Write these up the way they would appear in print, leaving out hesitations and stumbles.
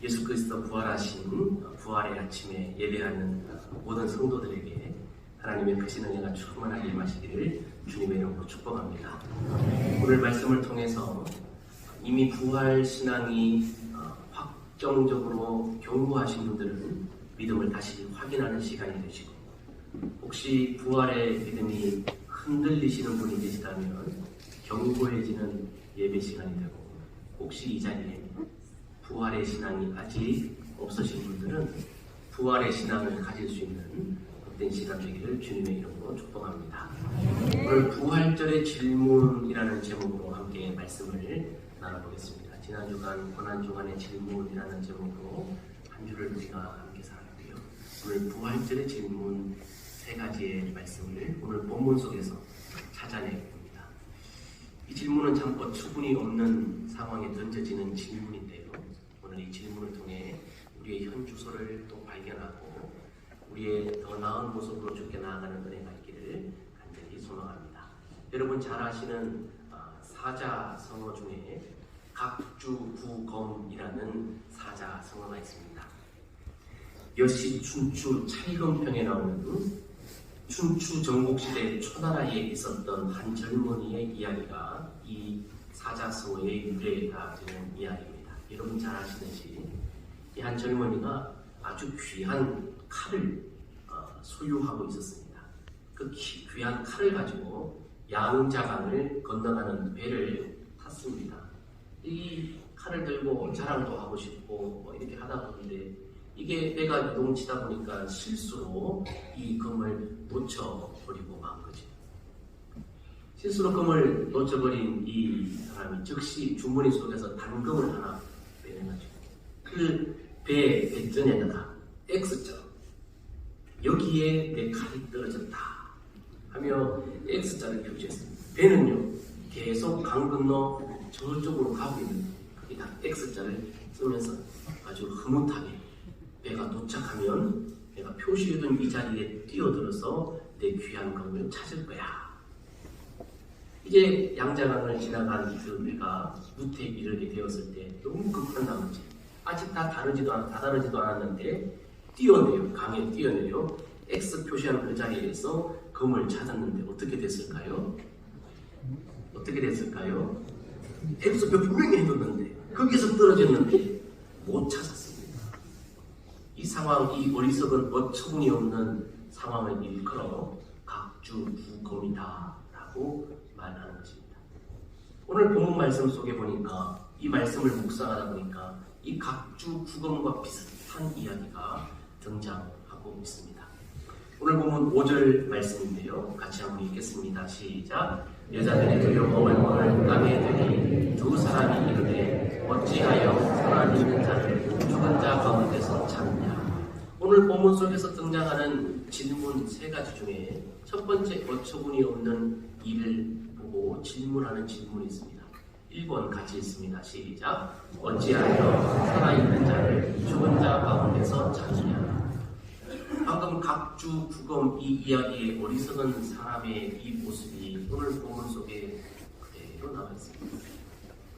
예수 그리스도 부활하신 부활의 아침에 예배하는 모든 성도들에게 하나님의 크신 은혜가 충만하게 임하시기를 주님의 이름으로 축복합니다. 오늘 말씀을 통해서 이미 부활 신앙이 확정적으로 견고하신 분들은 믿음을 다시 확인하는 시간이 되시고, 혹시 부활의 믿음이 흔들리시는 분이 계시다면 견고해지는 예배 시간이 되고, 혹시 이 자리에 부활의 신앙이 아직 없으신 분들은 부활의 신앙을 가질 수 있는 복된 시간 되기를 주님의 이름으로 축복합니다. 오늘 부활절의 질문이라는 제목으로 함께 말씀을 나눠보겠습니다. 지난 주간 고난주간의 질문이라는 제목으로 한 주를 우리가 함께 살았고요. 오늘 부활절의 질문 세 가지의 말씀을 오늘 본문 속에서 찾아내봅니다. 이 질문은 참 어처구니 없는 상황에 던져지는 질문인데요. 오늘 이 질문을 통해 우리의 현 주소를 또 발견하고 우리의 더 나은 모습으로 주께 나아가는 은혜가 있기를 간절히 소망합니다. 여러분 잘 아시는 사자성어 중에 각주부검이라는 사자성어가 있습니다. 여시 춘추 찰검평에 나오는 춘추 전국시대 초나라에 있었던 한 젊은이의 이야기가 이 사자성어의 유래가 되는 이야기입니다. 여러분 잘 아시듯이 이 한 젊은이가 아주 귀한 칼을 소유하고 있었습니다. 그 귀한 칼을 가지고 양자강을 건너가는 배를 탔습니다. 이 칼을 들고 자랑도 하고 싶고 이렇게 하다 보는데 이게 배가 요동치다 보니까 실수로 이 금을 놓쳐버리고 만 거죠. 실수로 금을 놓쳐버린 이 사람이 즉시 주머니 속에서 단금을 하나 빼내가지고 그 배전에다가 X자, 여기에 내 칼이 떨어졌다 하며 X자를 표시했습니다. 배는요 계속 강 건너 저쪽으로 가고 있는 거기다 X자를 쓰면서 아주 흐뭇하게 배가 도착하면 내가 표시해둔 이 자리에 뛰어들어서 내 귀한 금을 찾을 거야. 이제 양자강을 지나간 그 배가 무태에 이르게 되었을 때 너무 급한 나머지 아직 다 다르지도 않았는데 강에 뛰어내려 X 표시한 그 자리에서 금을 찾았는데 어떻게 됐을까요? X표 분명히 해뒀는데 거기서 떨어졌는데 못 찾았습니다. 이 상황, 이 어리석은 어처구니 없는 상황을 일컬어 각주부검이다 라고 말하는 것입니다. 오늘 본문 말씀 속에 보니까 이 말씀을 묵상하다 보니까 이 각주부검과 비슷한 이야기가 등장하고 있습니다. 오늘 본문 5절 말씀인데요. 같이 한번 읽겠습니다. 시작. 여자들이 두려워 얼굴을 땅에 들이 두 사람이 이르되 어찌하여 살아있는 자를 죽은 자 가운데서 찾느냐. 오늘 본문 속에서 등장하는 질문 세 가지 중에 첫 번째 어처구니 없는 일을 보고 질문하는 질문이 있습니다. 1번 같이 읽습니다. 시작. 어찌하여 살아있는 자를 죽은 자 가운데서 찾느냐. 방금 각주부검 이 이야기의 어리석은 사람의 이 모습이 오늘 본문 속에 그대로 나와 있습니다.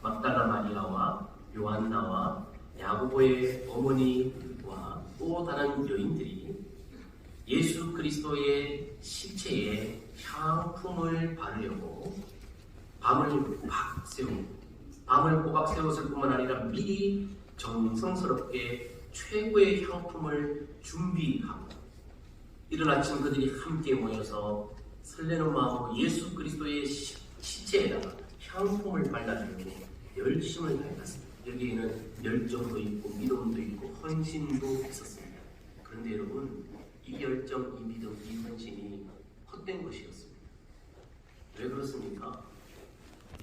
막달라 마리아와 요한나와 야고보의 어머니와 또 다른 여인들이 예수 그리스도의 시체에 향품을 바르려고 밤을 꼬박 세웠을 뿐만 아니라 미리 정성스럽게 최고의 향품을 준비하고 이른 아침 그들이 함께 모여서 설레는 마음으로 예수 그리스도의 시체에다가 향품을 발라주려고 열심을 다했습니다. 여기에는 열정도 있고 믿음도 있고 헌신도 있었습니다. 그런데 여러분, 이 열정, 이 믿음, 이 헌신이 헛된 것이었습니다. 왜 그렇습니까?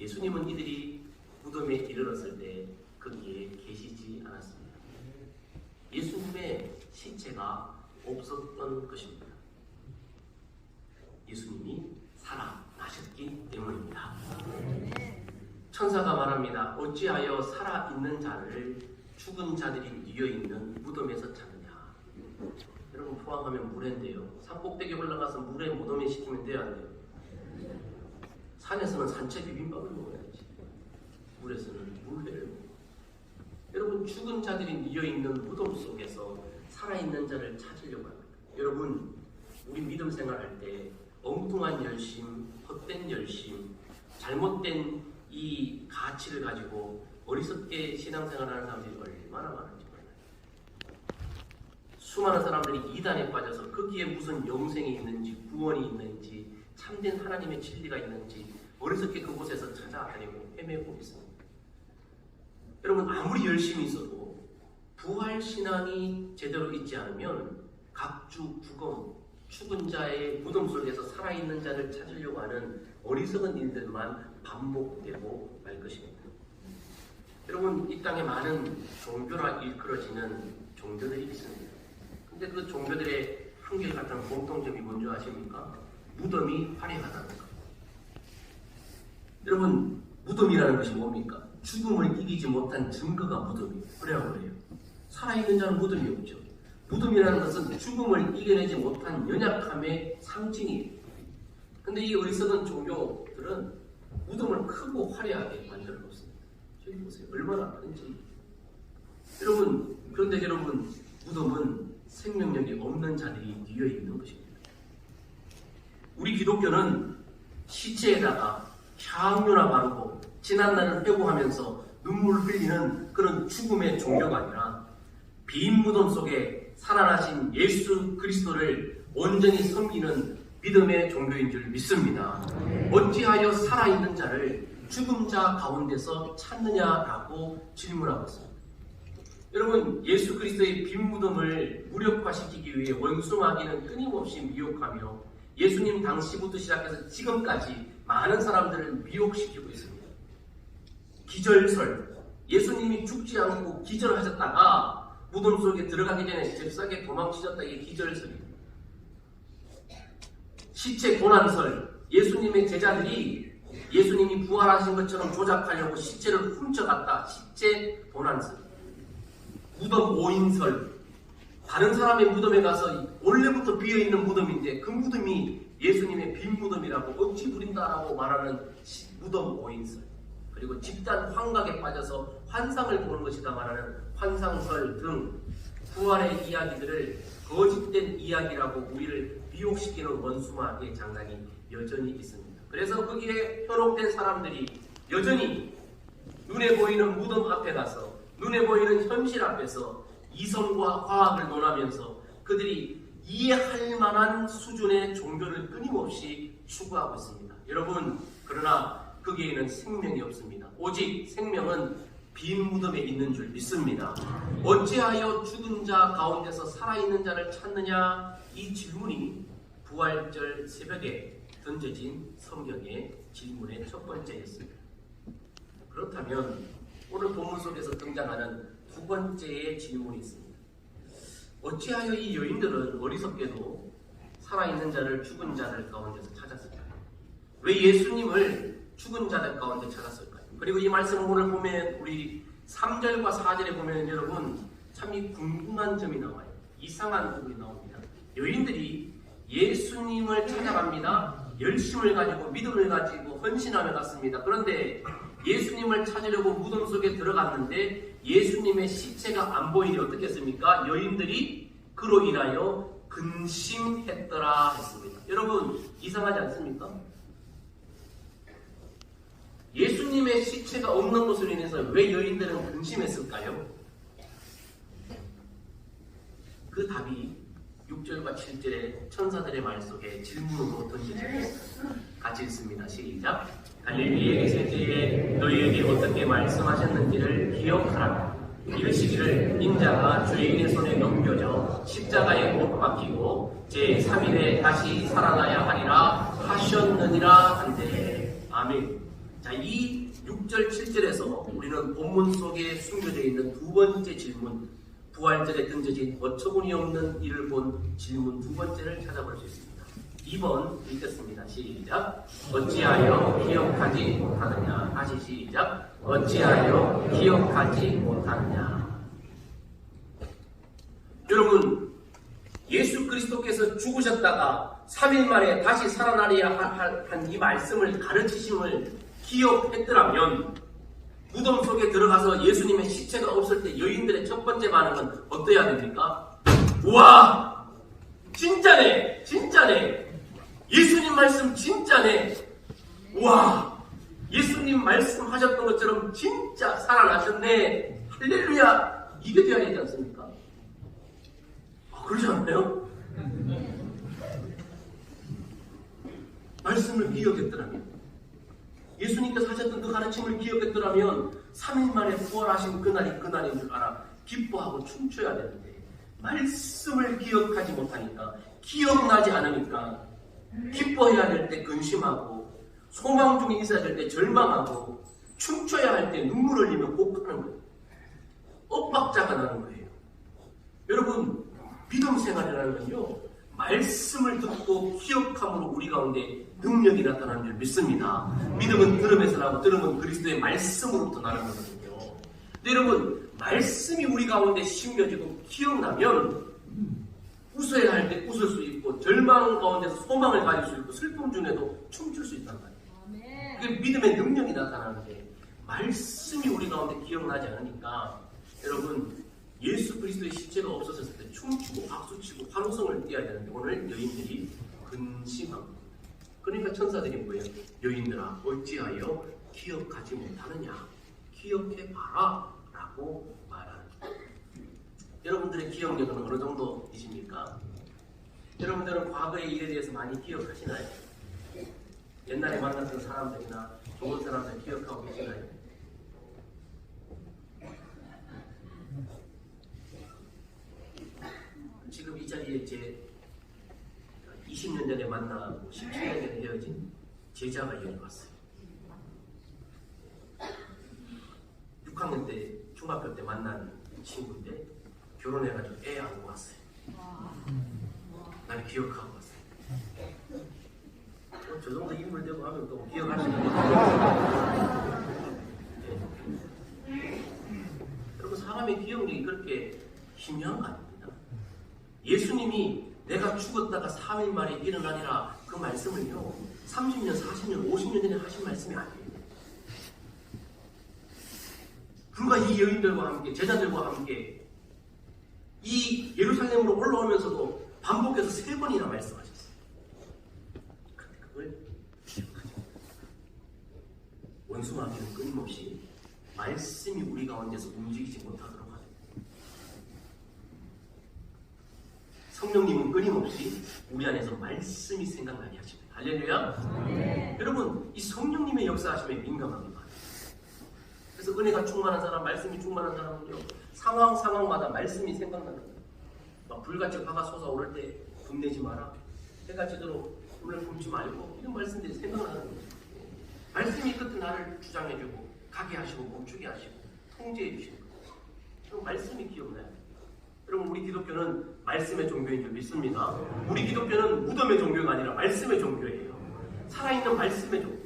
예수님은 이들이 무덤에 이르렀을 때 거기에 계시지 않았습니다. 예수님의 시체가 없었던 것입니다. 예수님이 살아나셨기 때문입니다. 천사가 말합니다. 어찌하여 살아있는 자를 죽은 자들이 뉘어있는 무덤에서 찾느냐. 여러분 포항하면 물회인데요. 산꼭대기에 올라가서 물회 무덤에 시키면 돼야 안 돼요? 산에서는 산채 비빔밥을 먹어야지. 물에서는 물회를 먹어요. 여러분 여러분, 죽은 자들이 뉘어있는 무덤 속에서 살아있는 자를 찾으려고 합니다. 여러분, 우리 믿음 생활할 때 엉뚱한 열심, 헛된 열심, 잘못된 이 가치를 가지고 어리석게 신앙생활하는 사람들이 얼마나 많은지 몰라요. 수많은 사람들이 이단에 빠져서 거기에 무슨 영생이 있는지, 구원이 있는지, 참된 하나님의 진리가 있는지 어리석게 그곳에서 찾아다니고 헤매고 있습니다. 여러분, 아무리 열심히 있어도 부활신앙이 제대로 있지 않으면 각주 부검, 죽은 자의 무덤 속에서 살아있는 자를 찾으려고 하는 어리석은 일들만 반복되고 말 것입니다. 여러분, 이 땅에 많은 종교라 일컬어지는 종교들이 있습니다. 근데 그 종교들의 한결같은 공통점이 뭔지 아십니까? 무덤이 화려하다는 것. 여러분, 무덤이라는 것이 뭡니까? 죽음을 이기지 못한 증거가 무덤이에요. 그래야 그래요. 살아있는 자는 무덤이 없죠. 무덤이라는 것은 죽음을 이겨내지 못한 연약함의 상징이에요. 근데 이 어리석은 종교들은 무덤을 크고 화려하게 만들어 놓습니다. 저기 보세요. 얼마나 큰지. 여러분, 그런데 여러분, 무덤은 생명력이 없는 자들이 뉘어 있는 것입니다. 우리 기독교는 시체에다가 향유나 바르고 지난날을 회고하면서 눈물을 흘리는 그런 죽음의 종교가 아니라 빈 무덤 속에 살아나신 예수 그리스도를 온전히 섬기는 믿음의 종교인 줄 믿습니다. 어찌하여 살아있는 자를 죽은 자 가운데서 찾느냐라고 질문하고 있습니다. 여러분, 예수 그리스도의 빈 무덤을 무력화시키기 위해 원수마귀는 끊임없이 미혹하며 예수님 당시부터 시작해서 지금까지 많은 사람들을 미혹시키고 있습니다. 기절설, 예수님이 죽지 않고 기절하셨다가 무덤 속에 들어가기 전에 잽싸게 도망치셨다. 이게 기절설입니다. 시체 도난설, 예수님의 제자들이 예수님이 부활하신 것처럼 조작하려고 시체를 훔쳐갔다. 시체 도난설. 무덤 오인설, 다른 사람의 무덤에 가서 원래부터 비어있는 무덤인데 그 무덤이 예수님의 빈 무덤이라고 억지 부린다라고 말하는 무덤 오인설. 그리고 집단 환각에 빠져서 환상을 보는 것이다 말하는 환상설 등 부활의 이야기들을 거짓된 이야기라고 우리를 미혹시키는 원수마귀의 장난이 여전히 있습니다. 그래서 거기에 현혹된 사람들이 여전히 눈에 보이는 무덤 앞에 가서 눈에 보이는 현실 앞에서 이성과 과학을 논하면서 그들이 이해할 만한 수준의 종교를 끊임없이 추구하고 있습니다. 여러분, 그러나 거기에는 생명이 없습니다. 오직 생명은 빈 무덤에 있는 줄 믿습니다. 어찌하여 죽은 자 가운데서 살아있는 자를 찾느냐? 이 질문이 부활절 새벽에 던져진 성경의 질문의 첫 번째였습니다. 그렇다면 오늘 본문 속에서 등장하는 두 번째의 질문이 있습니다. 어찌하여 이 여인들은 어리석게도 살아있는 자를 죽은 자들 가운데서 찾았을까요? 왜 예수님을 죽은 자들 가운데 찾았을까요? 그리고 이 말씀을 오늘 보면 우리 3절과 4절에 보면 여러분 참 궁금한 점이 나와요. 이상한 부분이 나옵니다. 여인들이 예수님을 찾아갑니다. 열심을 가지고 믿음을 가지고 헌신하며 갔습니다. 그런데 예수님을 찾으려고 무덤 속에 들어갔는데 예수님의 시체가 안 보이니 어떻게 했습니까? 여인들이 그로 인하여 근심했더라 했습니다. 여러분, 이상하지 않습니까? 예수님의 시체가 없는 것으로 인해서 왜 여인들은 근심했을까요? 그 답이 6절과 7절의 천사들의 말 속에 질문으로 던져집니다. 같이 읽습니다. 시작. 갈릴리에 계실 때에 너희에게 어떻게 말씀하셨는지를 기억하라. 이르시기를 인자가 죄인의 손에 넘겨져 십자가에 못 박히고 제3일에 다시 살아나야 하리라 하셨느니라 한데. 아멘. 자, 이 6절 7절에서 우리는 본문 속에 숨겨져 있는 두 번째 질문, 부활절에 던져진 어처구니 없는 일을 본 질문 두 번째를 찾아볼 수 있습니다. 2번 읽겠습니다. 시작. 어찌하여 기억하지 못하느냐. 다시 시작. 어찌하여 기억하지 못하느냐. 여러분, 예수 그리스도께서 죽으셨다가 3일 만에 다시 살아나리야 한 이 말씀을 가르치심을 기억했더라면 무덤 속에 들어가서 예수님의 시체가 없을 때 여인들의 첫 번째 반응은 어떠해야 됩니까? 우와! 진짜네! 진짜네! 예수님 말씀 진짜네! 우와! 예수님 말씀하셨던 것처럼 진짜 살아나셨네! 할렐루야! 이게 되어야 되지 않습니까? 그러지 않나요? 말씀을 기억했더라면, 예수님께서 하셨던 그 가르침을 기억했더라면 3일 만에 부활하신 그날이 그날인 줄 알아 기뻐하고 춤춰야 되는데, 말씀을 기억하지 못하니까, 기억나지 않으니까 기뻐해야 될 때 근심하고, 소망 중에 있어야 될 때 절망하고, 춤춰야 할 때 눈물 흘리며 곡하는 거예요. 엇박자가 나는 거예요. 여러분, 믿음 생활이라는 건요, 말씀을 듣고 기억함으로 우리 가운데 능력이 나타나는 줄 믿습니다. 믿음은 들음에서 나고 들음은 그리스도의 말씀으로부터 나는 거거든요. 근데 여러분, 말씀이 우리 가운데 심겨지고 기억나면 웃어야 할 때 웃을 수 있고, 절망 가운데서 소망을 가질 수 있고, 슬픔 중에도 춤출 수 있단 말이에요. 그게 믿음의 능력이 나타나는데, 말씀이 우리 가운데 기억나지 않으니까 여러분, 예수 그리스도의 시체가 없어졌을 때 춤추고 박수치고 환호성을 띄어야 되는데, 오늘 여인들이 근심하고, 그러니까 천사들이 뭐예요? 여인들아 어찌하여 기억하지 못하느냐, 기억해봐라 라고 말하는 거예요. 여러분들의 기억력은 어느 정도이십니까? 여러분들은 과거의 일에 대해서 많이 기억하시나요? 옛날에 만났던 사람들이나 좋은 사람들 기억하고 계시나요? 지금 이 자리에 제 20년 전에 만나고 17년 전에 헤어진 제자가 여기 왔어요. 6학년 때, 중학교 때 만난 친구인데 결혼해가지고 애 안고 왔어요. 날 기억하고 왔어요. 저 정도 인물 되고 하면 또 기억하시는 거예요. 네. 여러분, 사람의 기억력이 그렇게 희미한 거 아닙니다. 예수님이 내가 죽었다가 3일 만에 일어나리라, 그 말씀을요 30년, 40년, 50년 전에 하신 말씀이 아니에요. 불과 이 여인들과 함께, 제자들과 함께 이 예루살렘으로 올라오면서도 반복해서 3번이나 말씀하셨어요. 그런데 그걸 기억하지 못합니다. 원수마귀는 끊임없이 말씀이 우리 가운데서 움직이지 못하도록 하죠. 성령님은 끊임없이 우리 안에서 말씀이 생각나게 하십니다. 할렐루야. 네. 여러분, 이 성령님의 역사하심에 민감하게 봐요. 그래서 은혜가 충만한 사람, 말씀이 충만한 사람은요, 상황마다 말씀이 생각나는 거예요. 막 불같이 화가 솟아오를 때 분내지 마라, 해가 지도록 눈을 굶지 말고, 이런 말씀들이 생각나는 거예요. 말씀이 끝에 나를 주장해주고 가게 하시고 멈추게 하시고 통제해 주시는 거예요. 그럼 말씀이 기억나요. 여러분, 우리 기독교는 말씀의 종교인 줄 믿습니다. 우리 기독교는 무덤의 종교가 아니라 말씀의 종교예요. 살아있는 말씀의 종교.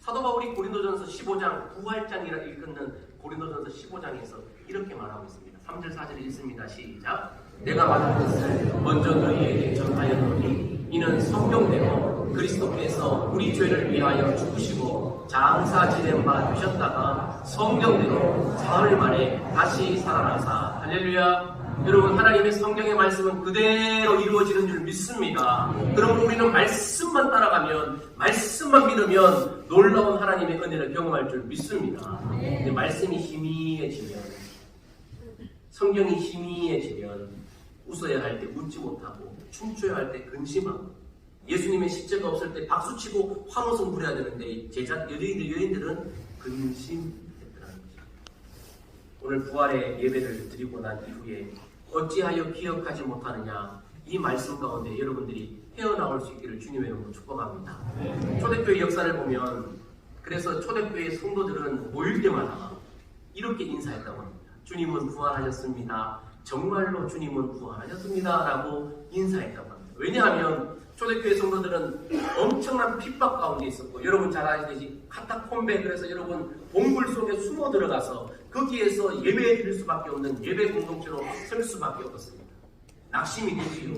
사도 바울이 고린도전서 15장, 부활장이라 일컫는 고린도전서 15장에서 이렇게 말하고 있습니다. 3절 4절 읽습니다. 시작. 내가 받은 것을 먼저 너희에게 전하였노니 이는 성경대로 그리스도께서 우리 죄를 위하여 죽으시고 장사 지낸 바 되셨다가 성경대로 사흘 만에 다시 살아나사. 할렐루야. 여러분, 하나님의 성경의 말씀은 그대로 이루어지는 줄 믿습니다. 그럼 우리는 말씀만 따라가면, 말씀만 믿으면 놀라운 하나님의 은혜를 경험할 줄 믿습니다. 근데 말씀이 희미해지면, 성경이 희미해지면 웃어야 할 때 웃지 못하고, 춤춰야 할 때 근심하고, 예수님의 시체가 없을 때 박수치고 환호성 부려야 되는데 여인들은 근심했더라는 거죠. 오늘 부활의 예배를 드리고 난 이후에 어찌하여 기억하지 못하느냐, 이 말씀 가운데 여러분들이 헤어나올 수 있기를 주님의 이름으로 축복합니다. 초대교회 역사를 보면, 그래서 초대교회 성도들은 모일 때마다 이렇게 인사했다고 합니다. 주님은 부활하셨습니다. 정말로 주님은 부활하셨습니다. 라고 인사했다고 합니다. 왜냐하면 초대교회 성도들은 엄청난 핍박 가운데 있었고, 여러분 잘 아시듯이 카타콤베, 그래서 여러분 봉굴 속에 숨어 들어가서 거기에서 예배 드릴 수밖에 없는 예배 공동체로 설 수밖에 없었습니다. 낙심이 되지요.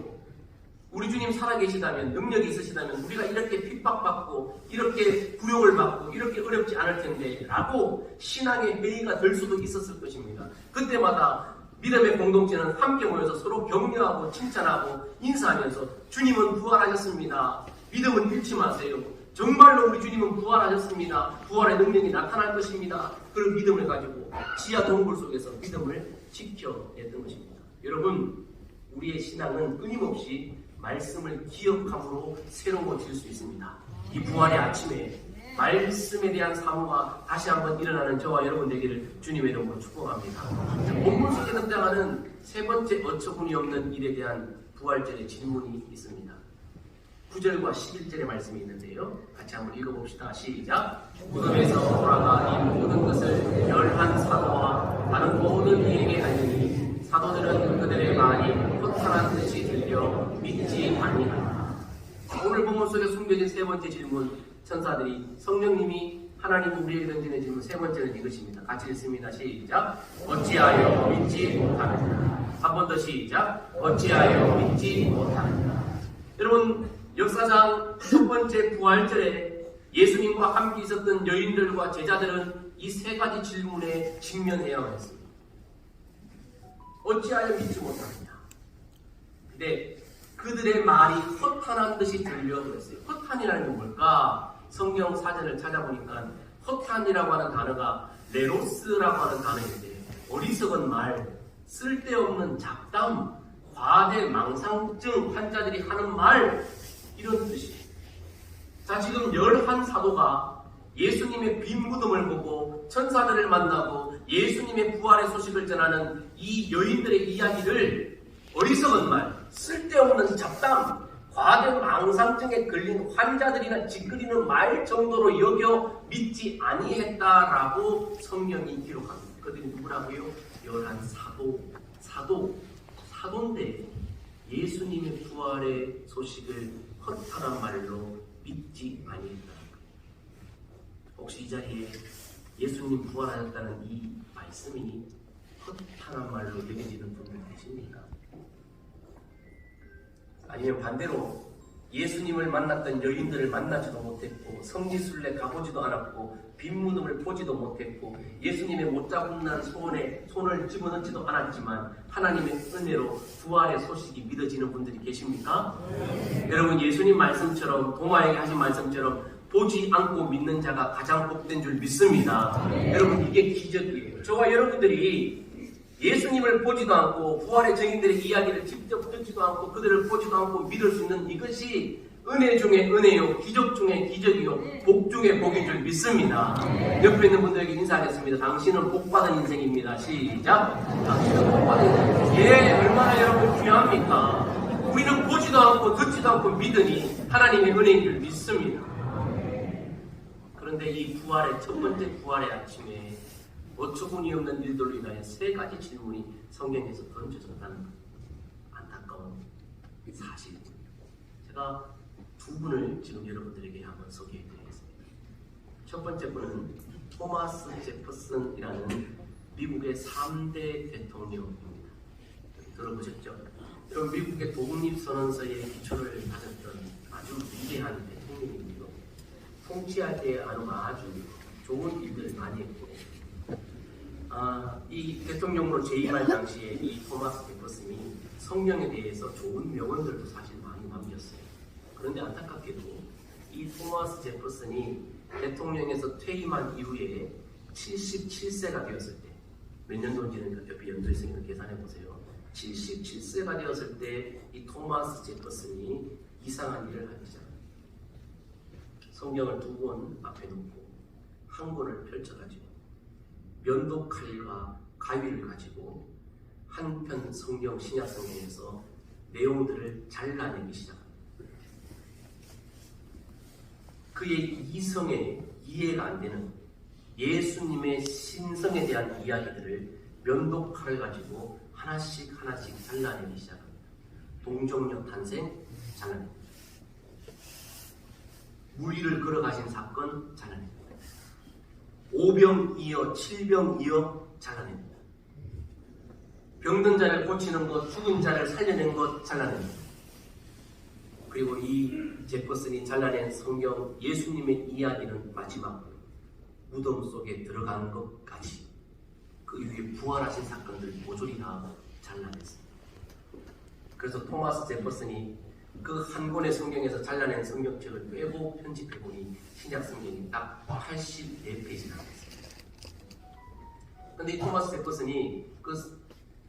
우리 주님 살아계시다면, 능력이 있으시다면 우리가 이렇게 핍박받고 이렇게 굴욕을 받고 이렇게 어렵지 않을 텐데 라고 신앙의 회의가 될 수도 있었을 것입니다. 그때마다 믿음의 공동체는 함께 모여서 서로 격려하고 칭찬하고 인사하면서 주님은 부활하셨습니다. 믿음은 잃지 마세요. 정말로 우리 주님은 부활하셨습니다. 부활의 능력이 나타날 것입니다. 그런 믿음을 가지고 지하 동굴 속에서 믿음을 지켜냈던 것입니다. 여러분, 우리의 신앙은 끊임없이 말씀을 기억함으로 새로워질 수 있습니다. 이 부활의 아침에 말씀에 대한 사모가 다시 한번 일어나는 저와 여러분 되기를 주님의 이름으로 축복합니다. 본문 속에 등장하는 세 번째 어처구니 없는 일에 대한 부활절의 질문이 있습니다. 9절과 11절의 말씀이 있는데요. 같이 한번 읽어봅시다. 시작. 무덤에서 돌아가 이 모든 것을 열한 사도와 다른 모든 이에게 알리니 사도들은 그들의 말이 허탄한 듯이 들려 믿지 아니하라. 오늘 본문 속에 숨겨진 세 번째 질문, 천사들이 성령님이 하나님이 우리에게 던지는 질문 세 번째는 이것입니다. 같이 읽습니다. 시작. 어찌하여 믿지 못하느냐. 한 번 더 시작. 어찌하여 믿지 못하느냐. 여러분, 역사상 첫 번째 부활절에 예수님과 함께 있었던 여인들과 제자들은 이 세 가지 질문에 직면해야 했습니다. 어찌하여 믿지 못하느냐. 근데 그들의 말이 허탄한 듯이 들려 그랬어요. 허탄이라는 게 뭘까? 성경 사전을 찾아보니까 허탄이라고 하는 단어가 레로스라고 하는 단어인데 어리석은 말, 쓸데없는 잡담, 과대 망상증 환자들이 하는 말, 이런 뜻이에요. 자, 지금 11사도가 예수님의 빈 무덤을 보고 천사들을 만나고 예수님의 부활의 소식을 전하는 이 여인들의 이야기를 어리석은 말, 쓸데없는 잡담, 과대 망상증에 걸린 환자들이나 짓거리는 말 정도로 여겨 믿지 아니했다라고 성경이 기록합니다. 그들이 누구라고요? 11사도, 사도인데 예수님의 부활의 소식을 허탄한 말로 믿지 아니했다는 거예요. 혹시 이 자리에 예수님 부활하셨다는 이 말씀이 허탄한 말로 여겨지는 분들 계십니까? 아니면 반대로 예수님을 만났던 여인들을 만나지도 못했고 성지순례 가보지도 않았고 빈 무덤을 보지도 못했고 예수님의 못 잡는 소원에 손을 집어넣지도 않았지만 하나님의 은혜로 부활의 소식이 믿어지는 분들이 계십니까? 여러분, 예수님 말씀처럼 도마에게 하신 말씀처럼 보지 않고 믿는 자가 가장 복된 줄 믿습니다. 여러분, 이게 기적이에요. 저와 여러분들이 예수님을 보지도 않고 부활의 증인들의 이야기를 직접 듣지도 않고 그들을 보지도 않고 믿을 수 있는 이것이 은혜 중에 은혜요, 기적 중에 기적이요, 복 중에 복인 줄 믿습니다. 옆에 있는 분들에게 인사하겠습니다. 당신은 복받은 인생입니다. 시작. 당신은 복받은 인생. 예, 얼마나 여러분 귀합니까? 우리는 보지도 않고 듣지도 않고 믿으니 하나님의 은혜인 줄 믿습니다. 그런데 이 부활의 첫 번째 부활의 아침에 어처구니 없는 일들로 인하여 세 가지 질문이 성경에서 던져졌다는 안타까운 사실입니다. 제가 두 분을 지금 여러분들에게 한번 소개해드리겠습니다. 첫 번째 분은 토마스 제퍼슨이라는 미국의 3대 대통령입니다. 들어보셨죠? 여러분, 미국의 독립선언서에 기초를 가졌던 아주 위대한 대통령이고요. 통치할 때 아주 좋은 일들을 많이 했고, 이 대통령으로 재임할 당시에 이 토마스 제퍼슨이 성령에 대해서 좋은 명언들도 사실 많이 남겼어요. 그런데 안타깝게도 이 토마스 제퍼슨이 대통령에서 퇴임한 이후에 77세가 되었을 때, 몇 년도인지는 옆에 연도했으니까 계산해 보세요. 77세가 되었을 때 이 토마스 제퍼슨이 이상한 일을 하기 시작합니다. 성경을 두 권 앞에 놓고 한 권을 펼쳐가지고 면도칼과 가위를 가지고 한편 성경 신약 성경에서 내용들을 잘라내기 시작합니다. 그의 이성에 이해가 안 되는 예수님의 신성에 대한 이야기들을 면도칼을 가지고 하나씩 잘라내기 시작합니다. 동정녀 탄생 잘라냅니다. 무리를 걸어가신 사건 잘라냅니다. 5병 이어 7병 이어 잘라냅니다. 병든 자를 고치는 것, 죽은 자를 살려낸 것 잘라냅니다. 그리고 이 제퍼슨이 잘라낸 성경 예수님의 이야기는 마지막 무덤 속에 들어간 것까지 그 이후에 부활하신 사건들 모조리 다 잘라냈습니다. 그래서 토마스 제퍼슨이 그 한 권의 성경에서 잘라낸 성경책을 빼고 편집해보니 신약 성경이 딱 84페이지나 됐습니다. 그런데 이 토마스 제퍼슨이 그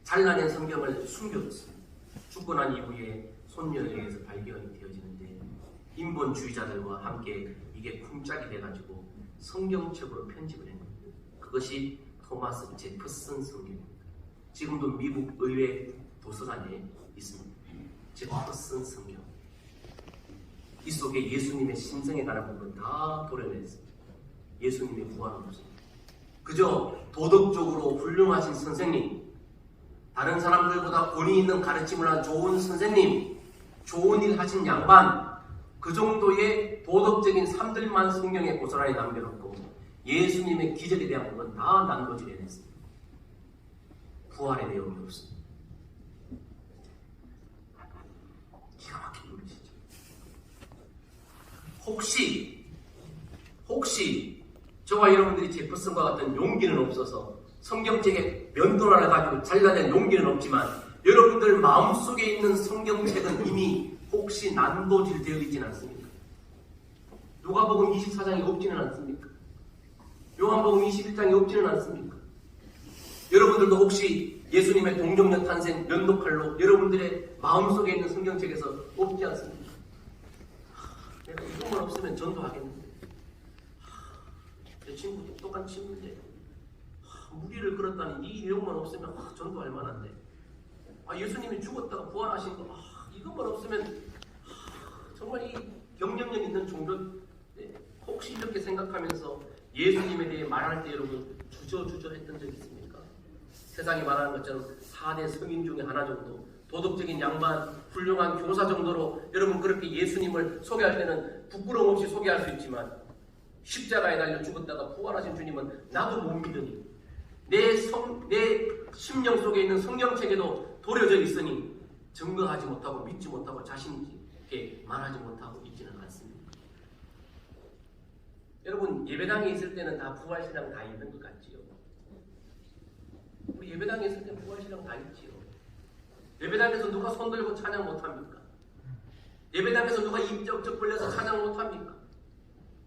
잘라낸 성경을 숨겨뒀습니다. 죽고 난 이후에 손녀에 의해서 발견이 되어지는데 인본주의자들과 함께 이게 쿵짝이 돼가지고 성경책으로 편집을 했습니다. 그것이 토마스 제퍼슨 성경입니다. 지금도 미국 의회 도서관에 있습니다. 제퍼슨 성경. 이 속에 예수님의 신성에 관한 부분 다 도려냈습니다. 예수님의 부활은 없습니다. 그저 도덕적으로 훌륭하신 선생님, 다른 사람들보다 권위 있는 가르침을 한 좋은 선생님, 좋은 일 하신 양반, 그 정도의 도덕적인 삶들만 성경에 고스란히 남겨놓고 예수님의 기적에 대한 부분 다 난도질해냈습니다. 부활의 내용이 없습니다. 기가 막힌 분이시죠. 혹시 저와 여러분들이 제퍼슨과 같은 용기는 없어서 성경책에 면도날을 가지고 잘라낸 용기는 없지만 여러분들 마음속에 있는 성경책은 이미 혹시 난도질 되어 있지는 않습니까? 누가복음 24장이 없지는 않습니까? 요한복음 21장이 없지는 않습니까? 여러분들도 혹시 예수님의 동정녀 탄생 면도칼로 여러분들의 마음속에 있는 성경책에서 없지 않습니까? 내가 이것만 없으면 전도하겠는데, 내 친구 똑똑한 친구인데 무리를 걸었다니 이 내용만 없으면 전도할 만한데, 예수님이 죽었다가 부활하신 거 이것만 없으면 정말 이 경쟁력 있는 종교, 혹시 이렇게 생각하면서 예수님에 대해 말할 때 여러분 주저주저 했던 적 있습니까? 세상이 말하는 것처럼 4대 성인 중에 하나 정도, 도덕적인 양반, 훌륭한 교사 정도로 여러분 그렇게 예수님을 소개할 때는 부끄러움 없이 소개할 수 있지만 십자가에 달려 죽었다가 부활하신 주님은 나도 못 믿으니 내 심령 속에 있는 성경책에도 도려져 있으니 증거하지 못하고 믿지 못하고 자신 있게 말하지 못하고 있지는 않습니다. 여러분 예배당에 있을 때는 다 부활신앙 다 있는 것 같지요? 우리 예배당에 있을 때는 부활신앙 다 있지요? 예배당에서 누가 손 들고 찬양 못합니까? 예배당에서 누가 입 쩍쩍 벌려서 찬양 못합니까?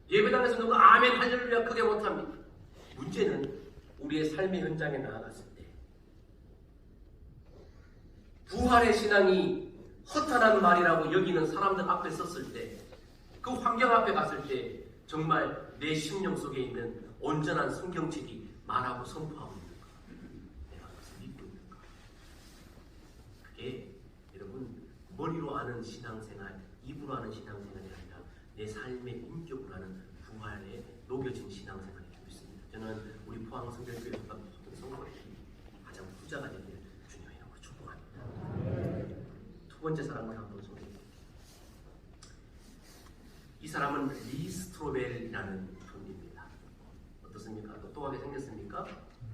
예배당에서 누가 아멘 할렐루야 크게 못합니까? 문제는 우리의 삶의 현장에 나아갔을 때 부활의 신앙이 허탄한 말이라고 여기는 사람들 앞에 섰을 때, 그 환경 앞에 갔을 때 정말 내 심령 속에 있는 온전한 성경책이 말하고 선포하고 있는가? 내가 그것을 믿고 있는가? 그게 여러분 머리로 아는 신앙생활, 입으로 아는 신앙생활이 아니라 내 삶의 인격으로 하는 부활에 녹여진 신앙생활이 되고 있습니다. 저는 우리 포항 성결교회 모든 성도들이 가장 부자가 되길 주님의 이름으로 축복합니다. 두 번째 사람을 한번 소개해드릴게요. 이 사람은 리 스트로벨이라는 분입니다. 어떻습니까? 똑똑하게 생겼습니까?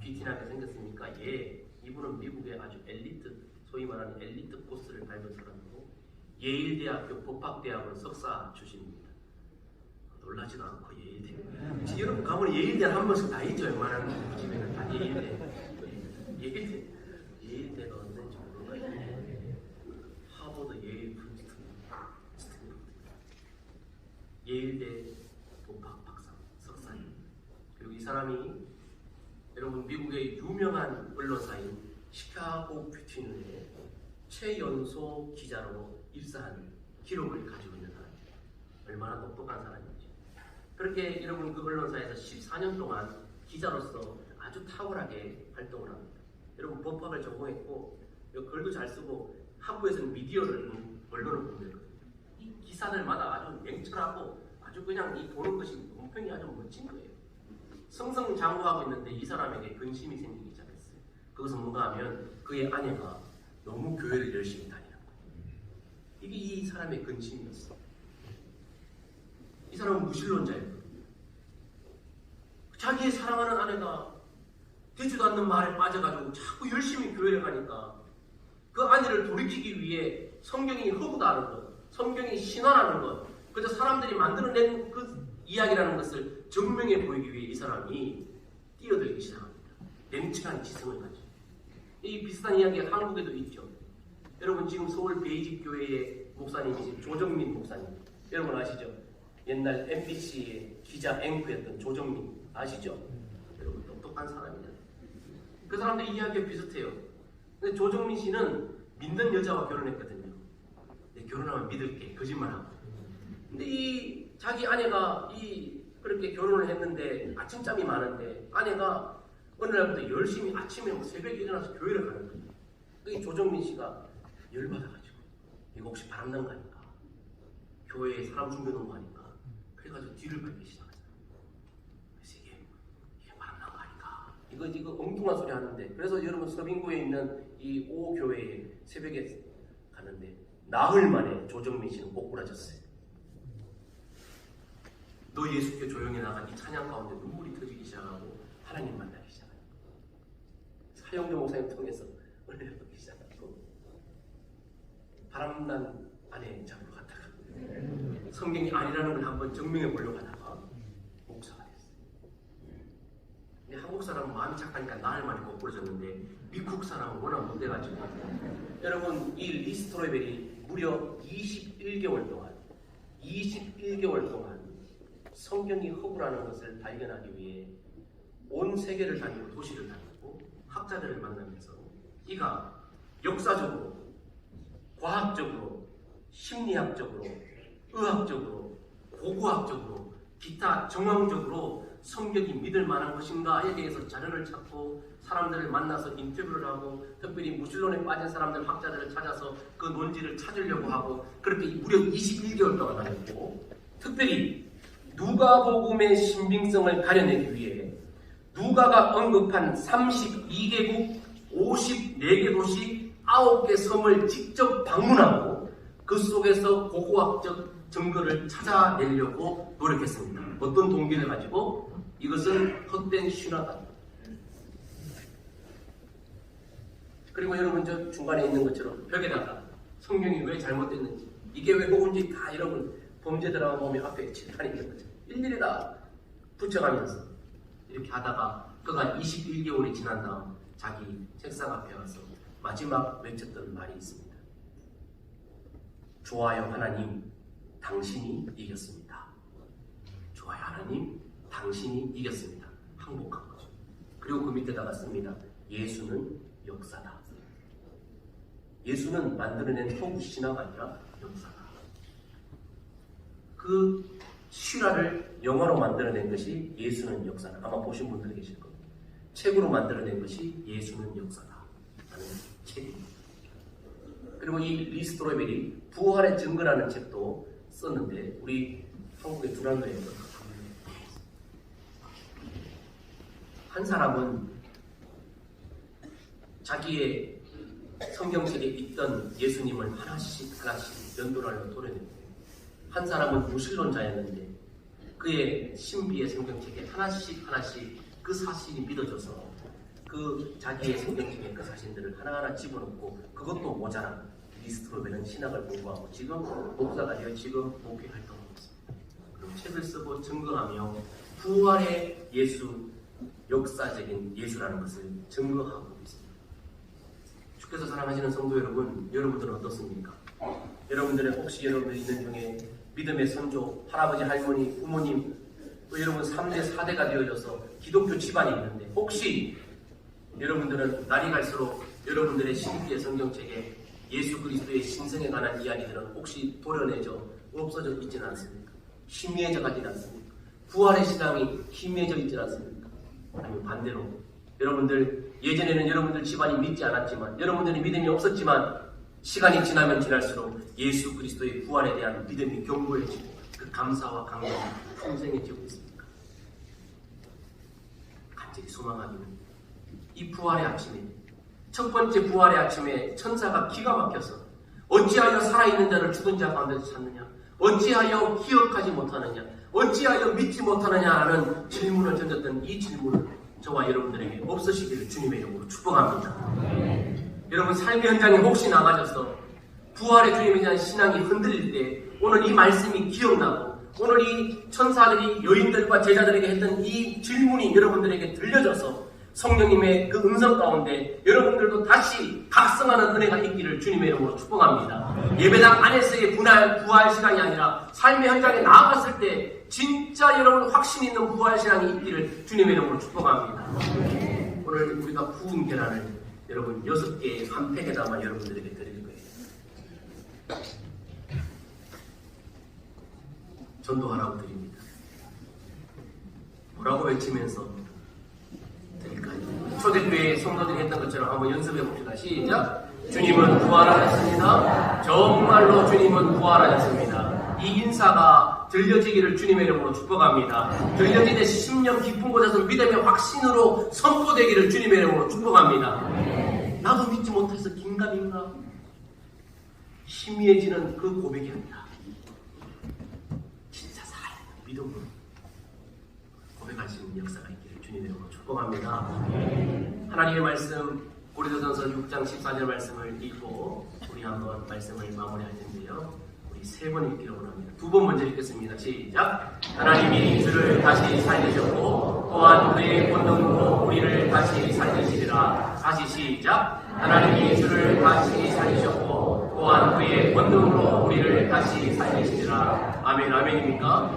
귀티나게 생겼습니까? 예. 이분은 미국의 아주 엘리트, 소위 말하는 엘리트 코스를 밟은 사람이고 예일대학교 법학대학원 석사 출신입니다. 놀라지도 않고 예일대. 여러분 가면 예일대 한 번씩 다 있죠. 웬만한 집에는 다 예일대. 예일대가 언제인지 모르겠어요. 하버드, 예일, 프린스턴, 스탠퍼드. 예일대 법학 박사, 석사입니다. 그리고 이 사람이 여러분 미국의 유명한 언론사인 시카고 큐티뉴의 최연소 기자로 입사한 기록을 가지고 있는 사람입니다. 얼마나 똑똑한 사람인지. 그렇게 여러분 그 언론사에서 14년 동안 기자로서 아주 탁월하게 활동을 합니다. 여러분 법학을 전공했고 글도 잘 쓰고 학부에서는 미디어를 언론을 공부했거든요. 이 기사들마다 아주 냉철하고 아주 그냥 이 보는 것이 논평이 아주 멋진 거예요. 승승장구하고 있는데 이 사람에게 근심이 생기기 시작했어요. 그것은 뭔가 하면 그의 아내가 너무 교회를 열심히 다니는 거예요. 이게 이 사람의 근심이었어요. 이 사람은 무신론자였거든요. 자기의 사랑하는 아내가 되지도 않는 말에 빠져가지고 자꾸 열심히 교회를 가니까 그 아내를 돌이키기 위해 성경이 허구다는 것, 성경이 신화라는 것, 그저 사람들이 만들어낸 그 이야기라는 것을 증명해 보이기 위해 이 사람이 뛰어들기 시작합니다. 냉철한 지성을 가지고. 이 비슷한 이야기가 한국에도 있죠. 여러분 지금 서울 베이직 교회의 목사님이신 조정민 목사님, 여러분 아시죠? 옛날 MBC의 기자 앵커였던 조정민 아시죠? 여러분 똑똑한 사람이다. 그 사람들 이야기가 비슷해요. 근데 조정민 씨는 믿는 여자와 결혼했거든요. 결혼하면 믿을게 거짓말하고. 근데 이 자기 아내가 그렇게 결혼을 했는데 아침잠이 많은데 아내가 어느 날부터 열심히 아침에 새벽에 일어나서 교회를 가는 거예요. 이 조정민 씨가 열받아가지고 이거 혹시 바람난 거 아닌가? 교회에 사람 숨겨놓은 거 아닌가? 그래가지고 뒤를 밟기 시작하잖아요. 그래서 이게 바람난 거 아닌가? 이거 엉뚱한 소리 하는데, 그래서 여러분 서빙구에 있는 이 오교회에 새벽에 가는데 나흘 만에 조정민 씨는 꼬꾸라졌어요. 너 예수께 조용히 나가. 이 찬양 가운데 눈물이 터지기 시작하고 하나님 만나기 시작해요. 사형조 목사님 통해서 은혜를 받기 시작하고 바람난 아내 잡으러 갔다가 성경이 아니라는 걸 한번 증명해 보려고 하다가 목사가 됐어요. 근데 한국 사람은 마음이 착하니까 나흘 만에 꼬꾸라졌는데 미국 사람은 워낙 못돼가지고 여러분 이 리스트로벨이 무려 21개월 동안 성경이 허구라는 것을 발견하기 위해 온 세계를 다니고 도시를 다니고 학자들을 만나면서 이가 역사적으로, 과학적으로, 심리학적으로, 의학적으로, 고고학적으로, 기타 정황적으로 성경이 믿을 만한 것인가에 대해서 자료를 찾고 사람들을 만나서 인터뷰를 하고 특별히 무신론에 빠진 사람들, 학자들을 찾아서 그 논지를 찾으려고 하고 그렇게 무려 21개월 동안 다녔고, 특별히 누가복음의 신빙성을 가려내기 위해 누가가 언급한 32개국 54개 도시 9개 섬을 직접 방문하고 그 속에서 고고학적 증거를 찾아내려고 노력했습니다. 어떤 동기를 가지고? 이것은 헛된 신화다. 그리고 여러분 저 중간에 있는 것처럼 벽에다가 성경이 왜 잘못됐는지, 이게 왜 복음인지 다 여러분 범죄 들어가 보면 앞에 칠판이 있는 거죠. 일일이 다 붙여가면서 이렇게 하다가 그가 21개월이 지난 다음 자기 책상 앞에 와서 마지막 외쳤던 말이 있습니다. 좋아요 하나님, 당신이 이겼습니다. 좋아요 하나님, 당신이 이겼습니다. 항복한 거죠. 그리고 그 밑에다가 씁니다. 예수는 역사다. 예수는 만들어낸 허구 신화가 아니라 역사다. 그 실화를 영화로 만들어낸 것이 예수는 역사다. 아마 보신 분들이 계실 겁니다. 책으로 만들어낸 것이 예수는 역사다 라는 책입니다. 그리고 이 리스트로벨이 부활의 증거라는 책도 썼는데 우리 한국의 두란노에서 한 사람은 자기의 성경책에 있던 예수님을 하나씩 연도랄로 도려냈고, 한 사람은 무신론자였는데 그의 신비의 성경책에 하나씩 그 사실이 믿어져서 그 자기의 성경책에 그 사실들을 하나하나 집어넣고 그것도 모자란 리스트로벨은 신학을 공부하고 지금 목사가 되어 지금 목회 활동하고 있습니다. 그리고 책을 쓰고 증거하며 부활의 예수, 역사적인 예수라는 것을 증거하고 있습니다. 주께서 사랑하시는 성도 여러분, 여러분들은 어떻습니까? 여러분들은 혹시 여러분들 있는 중에 믿음의 선조, 할아버지, 할머니, 부모님, 또 여러분 3대, 4대가 되어져서 기독교 집안이 있는데 혹시 여러분들은 날이 갈수록 여러분들의 신비의 성경책에 예수 그리스도의 신성에 관한 이야기들은 혹시 도려내져 없어져 있지는 않습니까? 희미해져 가지 않습니까? 부활의 신앙이 희미해져 있지 않습니까? 아니면 반대로 여러분들 예전에는 여러분들 집안이 믿지 않았지만 여러분들이 믿음이 없었지만 시간이 지나면 지날수록 예수 그리스도의 부활에 대한 믿음이 견고해지고 그 감사와 강동이 풍성해지고 있습니까? 간절히 소망하기는 이 부활의 아침에, 첫 번째 부활의 아침에 천사가 기가 막혀서 어찌하여 살아있는 자를 죽은 자 가운데서 찾느냐, 어찌하여 기억하지 못하느냐, 어찌하여 믿지 못하느냐라는 질문을 던졌던 이 질문을 저와 여러분들에게 없으시기를 주님의 이름으로 축복합니다. 여러분 삶의 현장에 혹시 나가셔서 부활의 주님에 대한 신앙이 흔들릴 때 오늘 이 말씀이 기억나고 오늘 이 천사들이 여인들과 제자들에게 했던 이 질문이 여러분들에게 들려져서 성령님의 그 음성 가운데 여러분들도 다시 각성하는 은혜가 있기를 주님의 이름으로 축복합니다. 예배당 안에서의 부활 시간이 아니라 삶의 현장에 나아갔을 때 진짜 여러분 확신 있는 부활 신앙이 있기를 주님의 이름으로 축복합니다. 오늘 우리가 구운 계란을 여러분 6개 한 팩에다만 여러분들에게 드릴 거예요. 전도하라고 드립니다. 뭐라고 외치면서 드릴까요? 초대교회 성도들이 했던 것처럼 한번 연습해 봅시다. 시작! 주님은 부활하셨습니다. 정말로 주님은 부활하셨습니다. 이 인사가 들려지기를 주님의 이름으로 축복합니다. 들려지되 심령 깊은 곳에서 믿음의 확신으로 선포되기를 주님의 이름으로 축복합니다. 나도 믿지 못해서 긴가민가 희미해지는 그 고백이 아니라 진짜 살아있는 믿음으로 고백할 수 있는 역사가 있기를 주님의 이름으로 축복합니다. 하나님의 말씀 고린도전서 6장 14절 말씀을 읽고 우리 한번 말씀을 마무리할 텐데요. 우리 3번 읽기로 원합니다. 2번 먼저 읽겠습니다. 시작! 하나님이 주를 다시 살리셨고 또한 그의 권능으로 우리를 다시 살리시리라. 다시 시작! 하나님이 주를 다시 살리셨고 또한 그의 권능으로 우리를 다시 살리시리라. 아멘. 아멘입니까?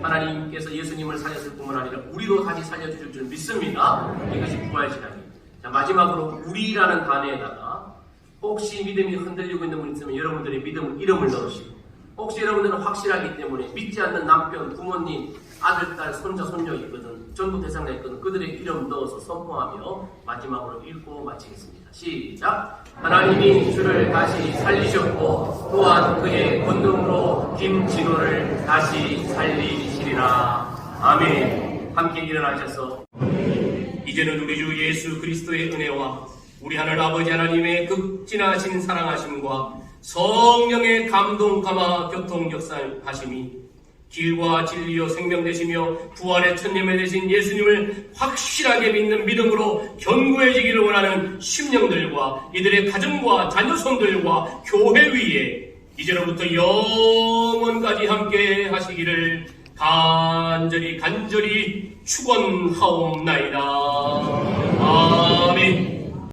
하나님께서 예수님을 살렸을 뿐만 아니라 우리도 다시 살려주실 줄 믿습니다. 이것이 부활 시간입니다. 자, 마지막으로 우리라는 단어에다가 혹시 믿음이 흔들리고 있는 분 있으면 여러분들의 믿음 이름을 넣으시고 혹시 여러분들은 확실하기 때문에 믿지 않는 남편, 부모님, 아들, 딸, 손자, 손녀 있거든 전부 대상자 있거든 그들의 이름 넣어서 선포하며 마지막으로 읽고 마치겠습니다. 시작! 하나님이 주를 다시 살리셨고 또한 그의 권능으로 김진호를 다시 살리시리라. 아멘. 함께 일어나셔서 이제는 우리 주 예수 그리스도의 은혜와 우리 하늘 아버지 하나님의 극진하신 사랑하심과 성령의 감동 감화 교통 역사하심이 길과 진리요 생명 되시며 부활의 천년에 되신 예수님을 확실하게 믿는 믿음으로 견고해지기를 원하는 심령들과 이들의 가정과 자녀손들과 교회 위에 이제로부터 영원까지 함께 하시기를 간절히 축원하옵나이다.